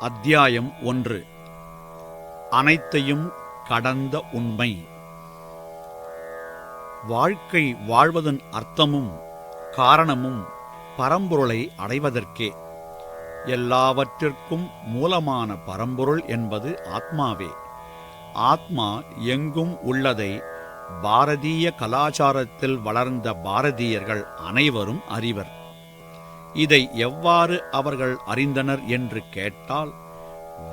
அத்தியாயம் 1. அனைத்தையும் கடந்த உண்மை. வாழ்க்கை வாழ்வதன் அர்த்தமும் காரணமும் பரம்பொருளை அடைவதற்கே. எல்லாவற்றிற்கும் மூலமான பரம்பொருள் என்பது ஆத்மாவே. ஆத்மா எங்கும் உள்ளதை பாரதிய கலாச்சாரத்தில் வளர்ந்த பாரதியர்கள் அனைவரும் அறிவர். இதை எவ்வாறு அவர்கள் அறிந்தனர் என்று கேட்டால்,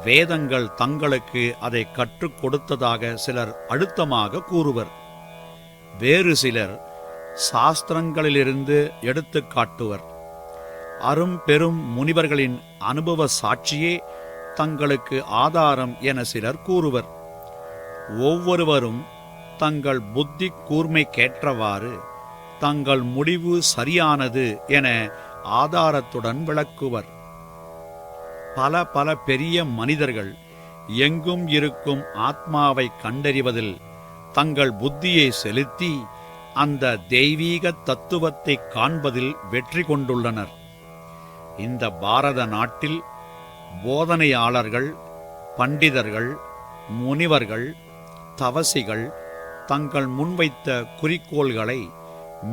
வேதங்கள் தங்களுக்கு அதை கற்றுக் கொடுத்ததாக சிலர் அழுத்தமாக கூறுவர். வேறு சிலர் சாஸ்திரங்களிலிருந்து எடுத்து காட்டுவர். அரும்பெரும் முனிவர்களின் அனுபவ சாட்சியே தங்களுக்கு ஆதாரம் என சிலர் கூறுவர். ஒவ்வொருவரும் தங்கள் புத்தி கூர்மைக்கேற்றவாறு தங்கள் முடிவு சரியானது என ஆதாரத்துடன் விளக்குவர். பல பெரிய மனிதர்கள் எங்கும் இருக்கும் ஆத்மாவை கண்டறிவதில் தங்கள் புத்தியை செலுத்தி அந்த தெய்வீக தத்துவத்தை காண்பதில் வெற்றி கொண்டுள்ளனர். இந்த பாரத நாட்டில் போதனையாளர்கள், பண்டிதர்கள், முனிவர்கள், தவசிகள் தங்கள் முன்வைத்த குறிக்கோள்களை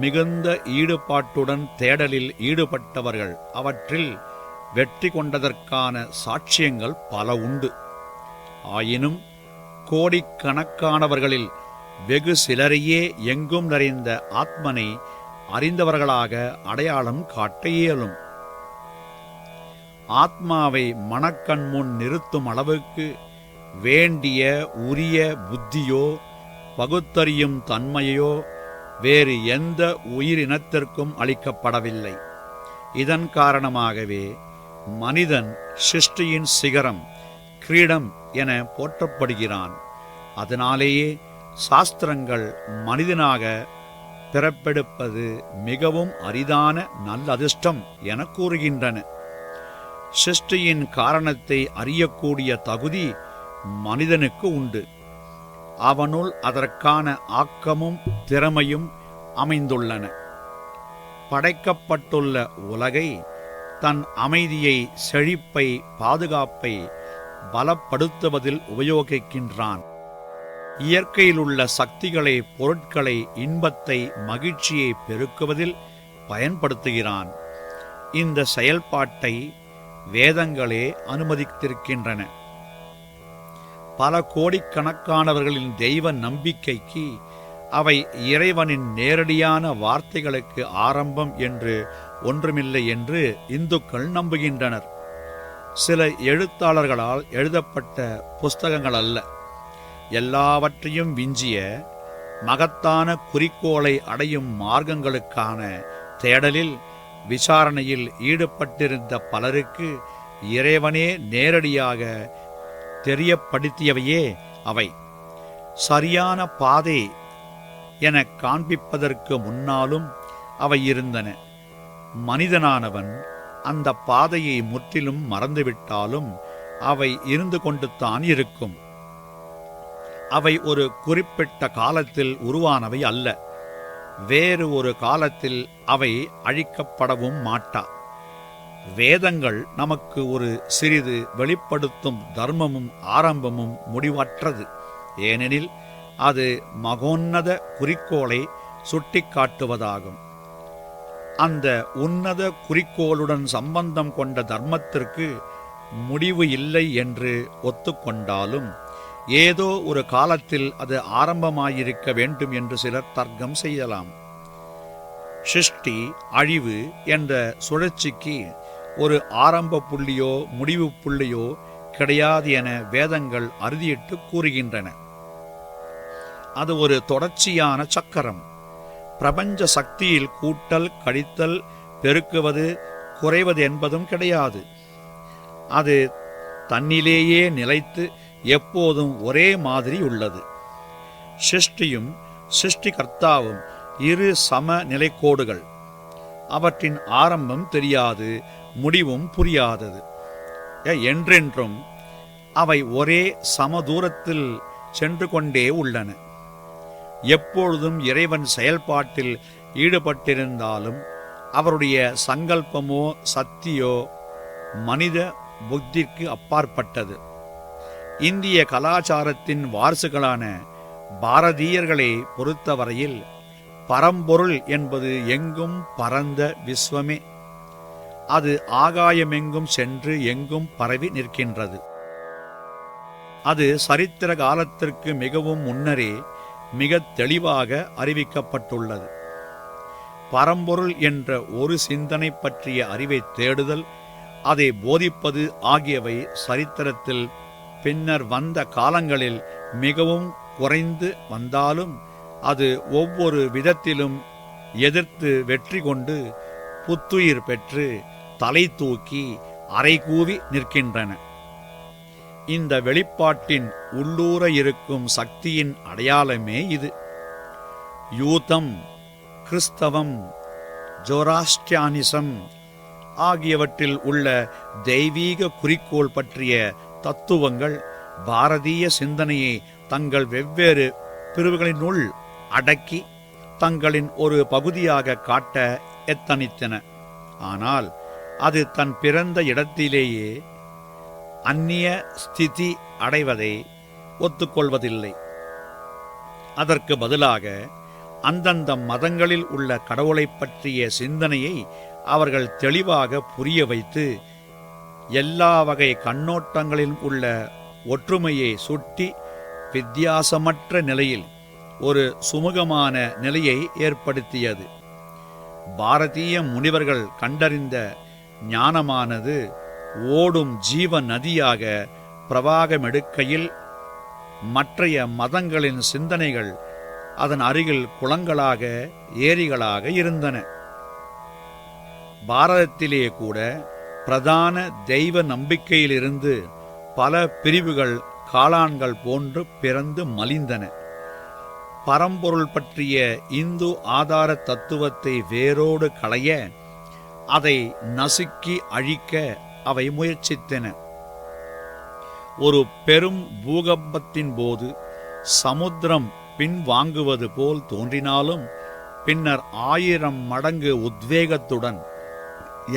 மிகுந்த ஈடுபாட்டுடன் தேடலில் ஈடுபட்டவர்கள் அவற்றில் வெற்றி கொண்டதற்கான சாட்சியங்கள் பல உண்டு. ஆயினும் கோடிக்கணக்கானவர்களில் வெகு சிலரையே எங்கும் நிறைந்த ஆத்மனை அறிந்தவர்களாக அடையாளம் காட்ட இயலும். ஆத்மாவை மனக்கண் முன் நிறுத்தும் அளவுக்கு வேண்டிய உரிய புத்தியோ பகுத்தறியும் தன்மையோ வேறு எந்த உயிரினத்திற்கும் அளிக்கப்படவில்லை. இதன் காரணமாகவே மனிதன் சிருஷ்டியின் சிகரம், கிரீடம் என போற்றப்படுகிறான். அதனாலேயே சாஸ்திரங்கள் மனிதனாக பிறப்பெடுப்பது மிகவும் அரிதான நல்லதிர்ஷ்டம் என கூறுகின்றன. சிருஷ்டியின் காரணத்தை அறியக்கூடிய தகுதி மனிதனுக்கு உண்டு. அவனுள் அதற்கான ஆக்கமும் திறமையும் அமைந்துள்ளன. படைக்கப்பட்டுள்ள உலகை தன் அமைதியை, செழிப்பை, பாதுகாப்பை பலப்படுத்துவதில் உபயோகிக்கின்றான். இயற்கையிலுள்ள சக்திகளை, பொருட்களை, இன்பத்தை, மகிழ்ச்சியை பெருக்குவதில் பயன்படுத்துகிறான். இந்த செயல்பாட்டை வேதங்களே அனுமதித்திருக்கின்றன. பல கோடிக்கணக்கானவர்களின் தெய்வ நம்பிக்கைக்கு அவை இறைவனின் நேரடியான வார்த்தைகளுக்கு ஆரம்பம் என்று ஒன்றுமில்லை என்று இந்துக்கள் நம்புகின்றனர். சில எழுத்தாளர்களால் எழுதப்பட்ட புஸ்தகங்கள் அல்ல, எல்லாவற்றையும் விஞ்சிய மகத்தான குறிக்கோளை அடையும் மார்க்கங்களுக்கான தேடலில் விசாரணையில் ஈடுபட்டிருந்த பலருக்கு இறைவனே நேரடியாக தெரியப்படுத்தியவையே அவை. சரியான பாதை என காண்பிப்பதற்கு முன்னாலும் அவை இருந்தன. மனிதனானவன் அந்த பாதையை முற்றிலும் மறந்துவிட்டாலும் அவை இருந்து கொண்டுத்தான் இருக்கும். அவை ஒரு குறிப்பிட்ட காலத்தில் உருவானவை அல்ல. வேறு ஒரு காலத்தில் அவை அழிக்கப்படவும் மாட்டா. வேதங்கள் நமக்கு ஒரு சிறிது வெளிப்படுத்தும் தர்மமும் ஆரம்பமும் முடிவற்றது. ஏனெனில் அது மகோன்னத குறிக்கோளை சுட்டிக்காட்டுவதாகும். அந்த உன்னத குறிக்கோளுடன் சம்பந்தம் கொண்ட தர்மத்திற்கு முடிவு இல்லை என்று ஒத்துக்கொண்டாலும் ஏதோ ஒரு காலத்தில் அது ஆரம்பமாயிருக்க வேண்டும் என்று சிலர் தர்க்கம் செய்யலாம். சிருஷ்டி, அழிவு என்ற சுழற்சிக்கு ஒரு ஆரம்ப புள்ளியோ முடிவு புள்ளியோ கிடையாது என வேதங்கள் அறுதியிட்டு கூறுகின்றன. அது ஒரு தொடர்ச்சியான சக்கரம். பிரபஞ்ச சக்தியில் கூட்டல், கழித்தல், பெருக்குவது, குறைவது என்பதும் கிடையாது. அது தன்னிலேயே நிலைத்து எப்போதும் ஒரே மாதிரி உள்ளது. சிருஷ்டியும் சிருஷ்டிகர்த்தாவும் இரு சம நிலைக்கோடுகள். அவற்றின் ஆரம்பம் தெரியாது, முடிவும் புரியாதது. என்றென்றும் அவை ஒரே சமதூரத்தில் சென்று கொண்டே உள்ளன. எப்பொழுதும் இறைவன் செயல்பாட்டில் ஈடுபட்டிருந்தாலும் அவருடைய சங்கல்பமோ சக்தியோ மனித புத்திக்கு அப்பாற்பட்டது. இந்திய கலாச்சாரத்தின் வாரிசுகளான பாரதீயர்களை பொறுத்தவரையில் பரம்பொருள் என்பது எங்கும் பரந்த விஸ்வமே. அது ஆகாயமெங்கும் சென்று எங்கும் பரவி நிற்கின்றது. அது சரித்திர காலத்திற்கு மிகவும் முன்னரே மிக தெளிவாக அறிவிக்கப்பட்டுள்ளது. பரம்பொருள் என்ற ஒரு சிந்தனை பற்றிய அறிவை தேடுதல், அதை போதிப்பது ஆகியவை சரித்திரத்தில் பின்னர் வந்த காலங்களில் மிகவும் குறைந்து வந்தாலும் அது ஒவ்வொரு விதத்திலும் எதிர்த்து வெற்றி கொண்டு புத்துயிர் பெற்று தலை தூக்கி அறைகூவி நிற்கின்றன. இந்த வெளிப்பாட்டின் உள்ளூர இருக்கும் சக்தியின் அடையாளமே இது. யூதம், கிறிஸ்தவம், ஜோராஸ்ட்ரியானிசம் ஆகியவற்றில் உள்ள தெய்வீக குறிக்கோள் பற்றிய தத்துவங்கள் பாரதிய சிந்தனையை தங்கள் வெவ்வேறு பிரிவுகளினுள் அடக்கி தங்களின் ஒரு பகுதியாக காட்ட எத்தனித்தன. ஆனால் அது தன் பிறந்த இடத்திலேயே அந்நிய ஸ்திதி அடைவதை ஒத்துக்கொள்வதில்லை. அதற்கு பதிலாக அந்தந்த மதங்களில் உள்ள கடவுளை பற்றிய சிந்தனையை அவர்கள் தெளிவாக புரிய வைத்து எல்லா வகை கண்ணோட்டங்களில் உள்ள ஒற்றுமையை சுட்டி வித்தியாசமற்ற நிலையில் ஒரு சுமூகமான நிலையை ஏற்படுத்தியது. பாரதிய முனிவர்கள் கண்டறிந்த ஞானமானது ஓடும் ஜீவ நதியாக பிரவாகமெடுக்கையில் மற்றைய மதங்களின் சிந்தனைகள் அதன் அருகில் குளங்களாக ஏரிகளாக இருந்தன. பாரதத்திலே கூட பிரதான தெய்வ நம்பிக்கையிலிருந்து பல பிரிவுகள் காளான்கள் போன்று பிறந்து மலிந்தன. பரம்பொருள் பற்றிய இந்து ஆதார தத்துவத்தை வேரோடு களைய, அதை நசுக்கி அழிக்க அவை முயற்சித்தன. ஒரு பெரும் பூகம்பத்தின் போது சமுத்திரம் பின்வாங்குவது போல் தோன்றினாலும் பின்னர் 1000 மடங்கு உத்வேகத்துடன்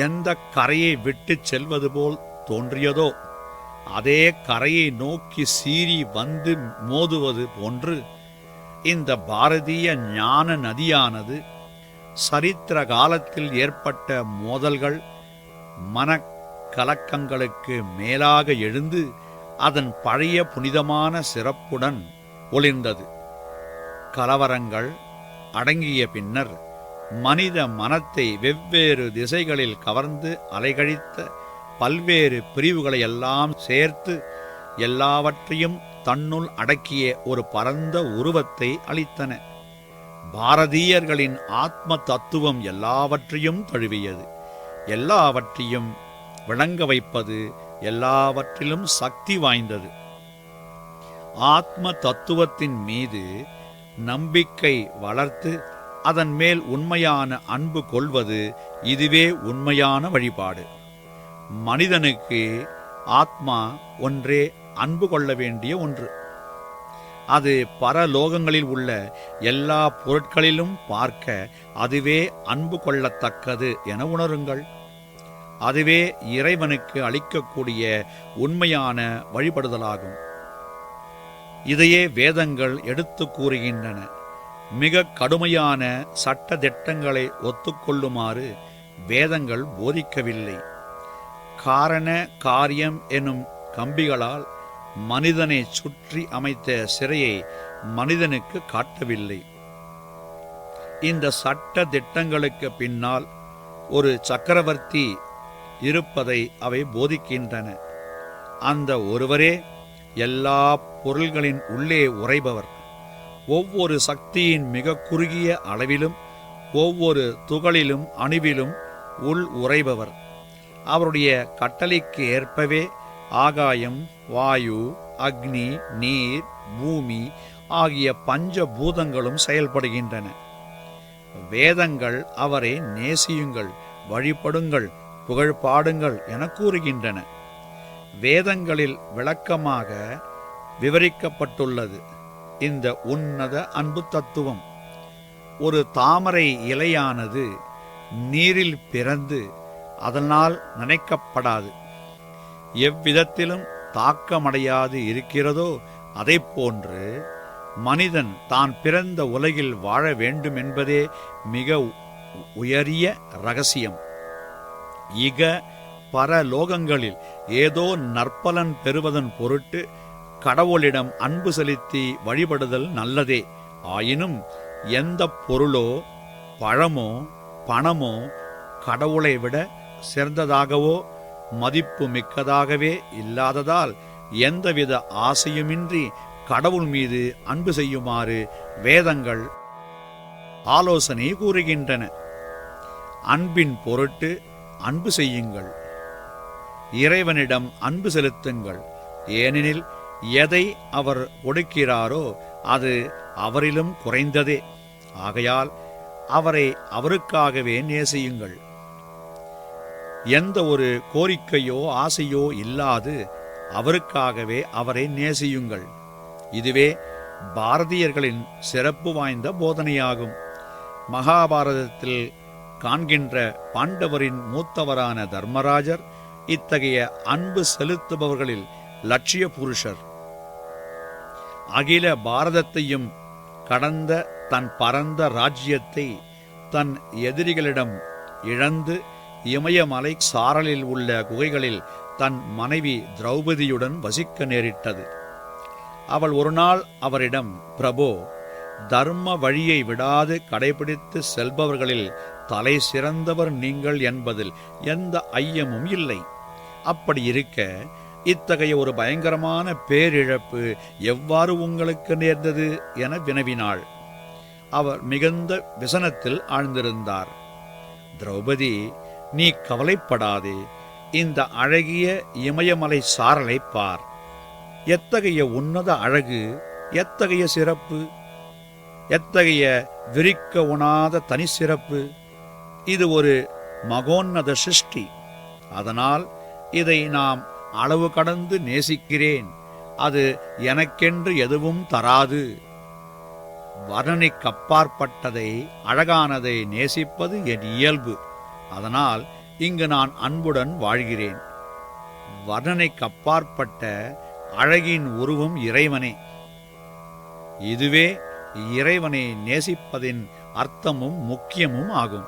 எந்த கரையை விட்டுச் செல்வது போல் தோன்றியதோ அதே கரையை நோக்கி சீறி வந்து மோதுவது போன்று இந்த பாரதிய ஞான நதியானது சரித்திர காலத்தில் ஏற்பட்ட மோதல்கள், மனக்கலக்கங்களுக்கு மேலாக எழுந்து அதன் பழைய புனிதமான சிறப்புடன் ஒளிர்ந்தது. கலவரங்கள் அடங்கிய பின்னர் மனித மனத்தை வெவ்வேறு திசைகளில் கவர்ந்து அலைகழித்த பல்வேறு பிரிவுகளையெல்லாம் சேர்த்து எல்லாவற்றையும் தன்னுள் அடக்கிய ஒரு பரந்த உருவத்தை அளித்தன. பாரதீயர்களின் ஆத்ம தத்துவம் எல்லாவற்றையும் தழுவியது, எல்லாவற்றையும் விளங்க வைப்பது, எல்லாவற்றிலும் சக்தி வாய்ந்தது. ஆத்ம தத்துவத்தின் மீது நம்பிக்கை வளர்த்து அதன் மேல் உண்மையான அன்பு கொள்வது, இதுவே உண்மையான வழிபாடு. மனிதனுக்கு ஆத்மா ஒன்றே அன்பு கொள்ள வேண்டிய ஒன்று. அது பரலோகங்களில் உள்ள எல்லா பொருட்களிலும் பார்க்க அதுவே அன்பு கொள்ளத்தக்கது என உணருங்கள். அதுவே இறைவனுக்கு அளிக்கக்கூடிய உண்மையான வழிபடுதலாகும். இதையே வேதங்கள் எடுத்து கூறுகின்றன. மிக கடுமையான சட்ட திட்டங்களை ஒத்துக்கொள்ளுமாறு வேதங்கள் போதிக்கவில்லை. காரண காரியம் எனும் கம்பிகளால் மனிதனை சுற்றி அமைத்த சிறையை மனிதனுக்கு காட்டவில்லை. இந்த சட்ட திட்டங்களுக்கு பின்னால் ஒரு சக்கரவர்த்தி இருப்பதை அவை போதிக்கின்றன. அந்த ஒருவரே எல்லா பொருள்களின் உள்ளே உறைபவர். ஒவ்வொரு சக்தியின் மிக குறுகிய அளவிலும் ஒவ்வொரு துகளிலும் அணுவிலும் உள் உறைபவர். அவருடைய கட்டளைக்கு ஏற்பவே ஆகாயம், வாயு, அக்னி, நீர், பூமி ஆகிய பஞ்ச பூதங்களும் செயல்படுகின்றன. வேதங்கள் அவரை நேசியுங்கள், வழிபடுங்கள், புகழ் பாடுங்கள் என கூறுகின்றன. வேதங்களில் விளக்கமாக விவரிக்கப்பட்டுள்ளது இந்த உன்னத அன்பு தத்துவம். ஒரு தாமரை இலையானது நீரில் பிறந்து அதனால் நனைக்கப்படாது. எவ்விதத்திலும் தாக்கமடையாது இருக்கிறதோ அதைப்போன்று மனிதன் தான் பிறந்த உலகில் வாழ வேண்டும் என்பதே மிக உயரிய இரகசியம். இக பரலோகங்களில் ஏதோ நற்பலன் பெறுவதன் பொருட்டு கடவுளிடம் அன்பு செலுத்தி வழிபடுதல் நல்லதே. ஆயினும் எந்த பொருளோ பழமோ பணமோ கடவுளை விட சிறந்ததாகவோ மதிப்பு மிக்கதாகவே இல்லாததால் எந்தவித ஆசையுமின்றி கடவுள் மீது அன்பு செய்யுமாறு வேதங்கள் ஆலோசனை கூறுகின்றன. அன்பின் பொருட்டு அன்பு செய்யுங்கள், இறைவனிடம் அன்பு செலுத்துங்கள். ஏனெனில் எதை அவர் கொடுக்கிறாரோ அது அவரிலும் குறைந்ததே. ஆகையால் அவரை அவருக்காகவே நேசியுங்கள். எந்த ஒரு கோரிக்கையோ ஆசையோ இல்லாது அவருக்காகவே அவரை நேசியுங்கள். இதுவே பாரதியர்களின் சிறப்பு வாய்ந்த போதனையாகும். மகாபாரதத்தில் காண்கின்ற பாண்டவரின் மூத்தவரான தர்மராஜர் இத்தகைய அன்பு செலுத்துபவர்களில் லட்சிய புருஷர். அகில பாரதத்தையும் கடந்த தன் பரந்த ராஜ்யத்தை தன் எதிரிகளிடம் இழந்து இமயமலை சாரலில் உள்ள குகைகளில் தன் மனைவி திரௌபதியுடன் வசிக்க நேரிட்டது. அவள் ஒரு நாள் அவரிடம், பிரபோ, தர்ம வழியை விடாது கடைபிடித்து செல்பவர்களில் தலை சிறந்தவர் நீங்கள் என்பதில் எந்த ஐயமும் இல்லை. அப்படி இருக்க இத்தகைய ஒரு பயங்கரமான பேரிழப்பு எவ்வாறு உங்களுக்கு நேர்ந்தது என வினவினாள். அவர் மிகுந்த விசனத்தில் ஆழ்ந்திருந்தார். திரௌபதி, நீ கவலைப்படாதே, இந்த அழகிய இமயமலை சாரலை பார். எத்தகைய உன்னத அழகு, எத்தகைய சிறப்பு, எத்தகைய விரிக்க உணாத தனி சிறப்பு! இது ஒரு மகோன்னத சிருஷ்டி. அதனால் இதை நாம் அளவு கடந்து நேசிக்கிறேன். அது எனக்கென்று எதுவும் தராது. வர்ணனைக்கப்பாற்பட்டதை, அழகானதை நேசிப்பது என் இயல்பு. அதனால் இங்கு நான் அன்புடன் வாழ்கிறேன். வர்ணனைக்கப்பாற்பட்ட அழகின் உருவம் இறைவனே. இதுவே இறைவனை நேசிப்பதின் அர்த்தமும் முக்கியமும் ஆகும்.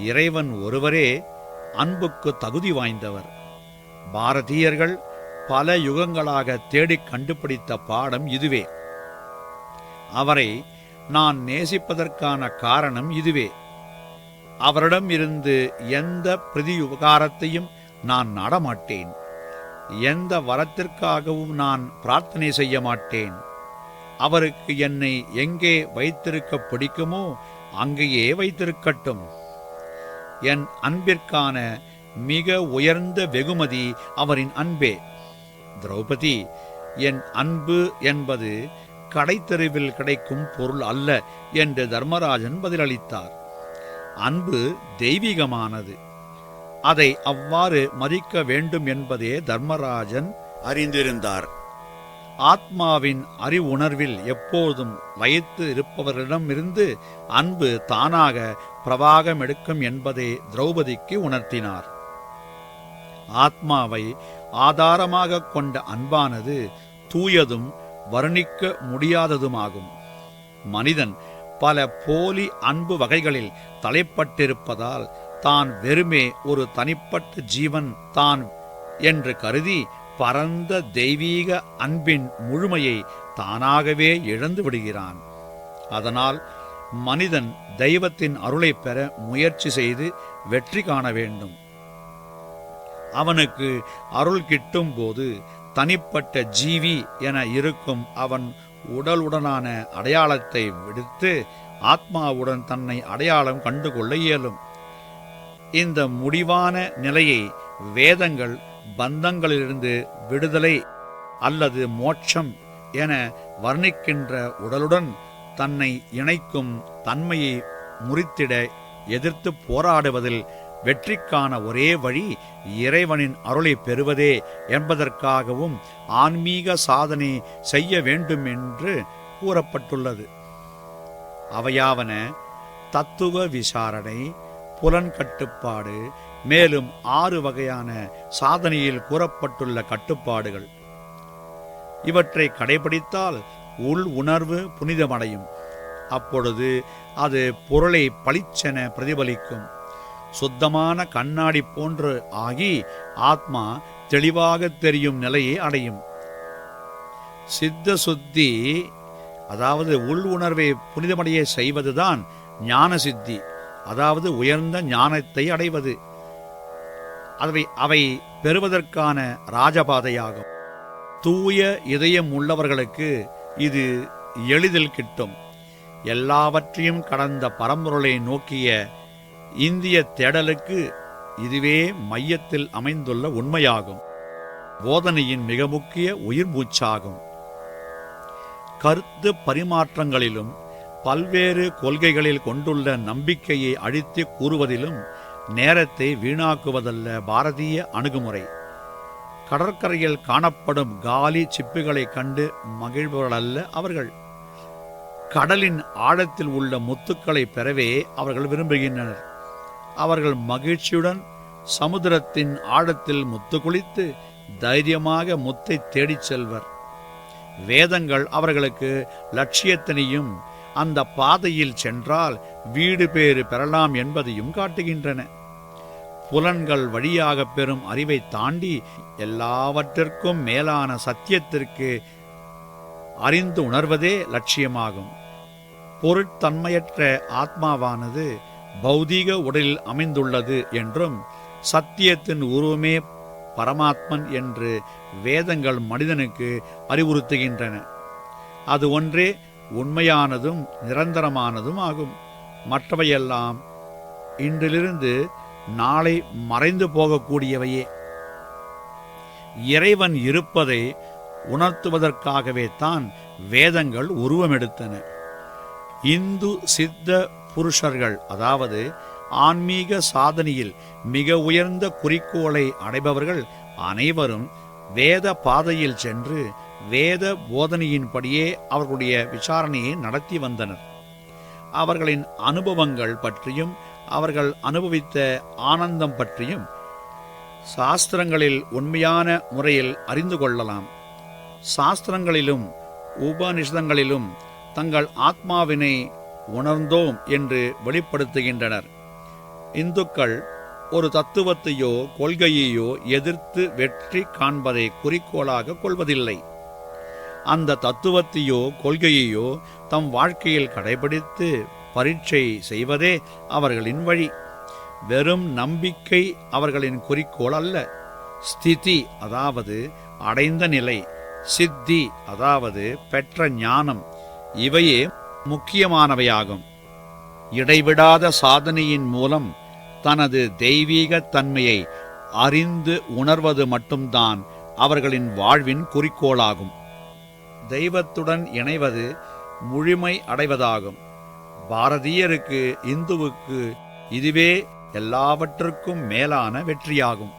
இறைவன் ஒருவரே அன்புக்கு தகுதி வாய்ந்தவர். பாரதியர்கள் பல யுகங்களாக தேடிக் கண்டுபிடித்த பாடம் இதுவே. அவரை நான் நேசிப்பதற்கான காரணம் இதுவே. அவரிடம் இருந்து எந்த பிரதியுபகாரத்தையும் நான் நாடமாட்டேன். எந்த வரத்திற்காகவும் நான் பிரார்த்தனை செய்ய மாட்டேன். அவருக்கு என்னை எங்கே வைத்திருக்க பிடிக்குமோ அங்கேயே வைத்திருக்கட்டும். என் அன்பிற்கான மிக உயர்ந்த வெகுமதி அவரின் அன்பே. திரௌபதி, என் அன்பு என்பது கடைத்தெருவில் கிடைக்கும் பொருள் அல்ல என்று தர்மராஜன் பதிலளித்தார். அன்பு தெய்வீகமானது. அதை அவ்வாறு மதிக்க வேண்டும் என்பதே தர்மராஜன் அறிந்திருந்தார். ஆத்மாவின் அறிவுணர்வில் எப்போதும் லயித்து இருப்பவர்களிடமிருந்து அன்பு தானாக பிரவாகம் எடுக்கும் என்பதை திரௌபதிக்கு உணர்த்தினார். ஆத்மாவை ஆதாரமாக கொண்ட அன்பானது தூயதும் வர்ணிக்க முடியாததுமாகும். மனிதன் பல போலி அன்பு வகைகளில் தலைப்பட்டிருப்பதால் தான் வெறுமே ஒரு தனிப்பட்ட ஜீவன் தான் என்று கருதி பரந்த தெய்வீக அன்பின் முழுமையை தானாகவே இழந்து விடுகிறான். அதனால் மனிதன் தெய்வத்தின் அருளை பெற முயற்சி செய்து வெற்றி காண வேண்டும். அவனுக்கு அருள் கிட்டும் போது தனிப்பட்ட ஜீவி என இருக்கும் அவன் உடலுடனான அடையாளத்தை விடுத்து ஆத்மாவுடன் தன்னை அடையாளம் கண்டுகொள்ள இயலும். இந்த முடிவான நிலையை வேதங்கள் பந்தங்களிலிருந்து விடுதலை அல்லது மோட்சம் என வர்ணிக்கின்ற உடலுடன் தன்னை இணைக்கும் தன்மையை முறித்திட எதிர்த்து போராடுவதில் வெற்றிக்கான ஒரே வழி இறைவனின் அருளை பெறுவதே என்பதற்காகவும் ஆன்மீக சாதனை செய்ய வேண்டும் என்று கூறப்பட்டுள்ளது. அவையாவன தத்துவ விசாரணை, புலன்கட்டுப்பாடு, மேலும் 6 வகையான சாதனையில் கூறப்பட்டுள்ள கட்டுப்பாடுகள். இவற்றை கடைபிடித்தால் உள் உணர்வு புனிதமடையும். அப்பொழுது அது பொருளை பளிச்சென பிரதிபலிக்கும். சுத்தமான கண்ணாடி போன்று ஆகி ஆத்மா தெளிவாக தெரியும் நிலையை அடையும். சித்த சுத்தி, அதாவது உள் உணர்வை புனிதமடைய செய்வதுதான் ஞான சித்தி, அதாவது உயர்ந்த ஞானத்தை அடைவது. அவை பெறுவதற்கான ராஜபாதையாகும். தூய இதயம் உள்ளவர்களுக்கு இது எளிதில் கிட்டும். எல்லாவற்றையும் கடந்த பரம்பொருளை நோக்கிய இந்திய தேடலுக்கு இதுவே மையத்தில் அமைந்துள்ள உண்மையாகும். போதனையின் மிக முக்கிய உயிர் மூச்சாகும். கருத்து பரிமாற்றங்களிலும் பல்வேறு கொள்கைகளில் கொண்டுள்ள நம்பிக்கையை அழித்து கூறுவதிலும் நேரத்தை வீணாக்குவதல்ல பாரதிய அணுகுமுறை. கடற்கரையில் காணப்படும் காலி சிப்பிகளை கண்டு மகிழ்பவர்களல்ல அவர்கள். கடலின் ஆழத்தில் உள்ள முத்துக்களை பெறவே அவர்கள் விரும்புகின்றனர். அவர்கள் மகிழ்ச்சியுடன் சமுத்திரத்தின் ஆழத்தில் முத்து குளித்து தைரியமாக முத்தை தேடிச் செல்வர். வேதங்கள் அவர்களுக்கு லட்சியத்தினையும் அந்த பாதையில் சென்றால் வீடு பேறு பெறலாம் என்பதையும் காட்டுகின்றன. புலன்கள் வழியாக பெறும் அறிவை தாண்டி எல்லாவற்றிற்கும் மேலான சத்தியத்திற்கு அறிந்து உணர்வதே லட்சியமாகும். பொருட்தன்மையற்ற ஆத்மாவானது பௌதீக உடலில் அமைந்துள்ளது என்றும் சத்தியத்தின் உருவமே பரமாத்மன் என்று வேதங்கள் மனிதனுக்கு அறிவுறுத்துகின்றன. அது ஒன்றே உண்மையானதும் நிரந்தரமானதும் ஆகும். மற்றவையெல்லாம் இன்றிலிருந்து நாளை மறைந்து போகக்கூடியவையே. இறைவன் இருப்பதை உணர்த்துவதற்காகவே தான் வேதங்கள் உருவமெடுத்தன. இந்து சித்த புருஷர்கள், அதாவது ஆன்மீக சாதனையில் மிக உயர்ந்த குறிக்கோளை அடைபவர்கள் அனைவரும் வேத பாதையில் சென்று வேத போதனையின்படியே அவர்களுடைய விசாரணையை நடத்தி வந்தனர். அவர்களின் அனுபவங்கள் பற்றியும் அவர்கள் அனுபவித்த ஆனந்தம் பற்றியும் சாஸ்திரங்களில் உண்மையான முறையில் அறிந்து கொள்ளலாம். சாஸ்திரங்களிலும் உபநிஷதங்களிலும் தங்கள் ஆத்மாவினை உணர்ந்தோம் என்று வெளிப்படுத்துகின்றனர். இந்துக்கள் ஒரு தத்துவத்தையோ கொள்கையையோ எதிர்த்து வெற்றி காண்பதை குறிக்கோளாக கொள்வதில்லை. அந்த தத்துவத்தையோ கொள்கையையோ தம் வாழ்க்கையில் கடைபிடித்து பரீட்சை செய்வதே அவர்களின் வழி. வெறும் நம்பிக்கை அவர்களின் குறிக்கோள் அல்ல. ஸ்திதி, அதாவது அடைந்த நிலை, சித்தி, அதாவது பெற்ற ஞானம், இவையே முக்கியமானவையாகும். இடைவிடாத சாதனையின் மூலம் தனது தெய்வீக தன்மையை அறிந்து உணர்வது மட்டும்தான் அவர்களின் வாழ்வின் குறிக்கோளாகும். தெய்வத்துடன் இணைவது முழுமை அடைவதாகும். பாரதியருக்கு, இந்துவுக்கு இதுவே எல்லாவற்றுக்கும் மேலான வெற்றியாகும்.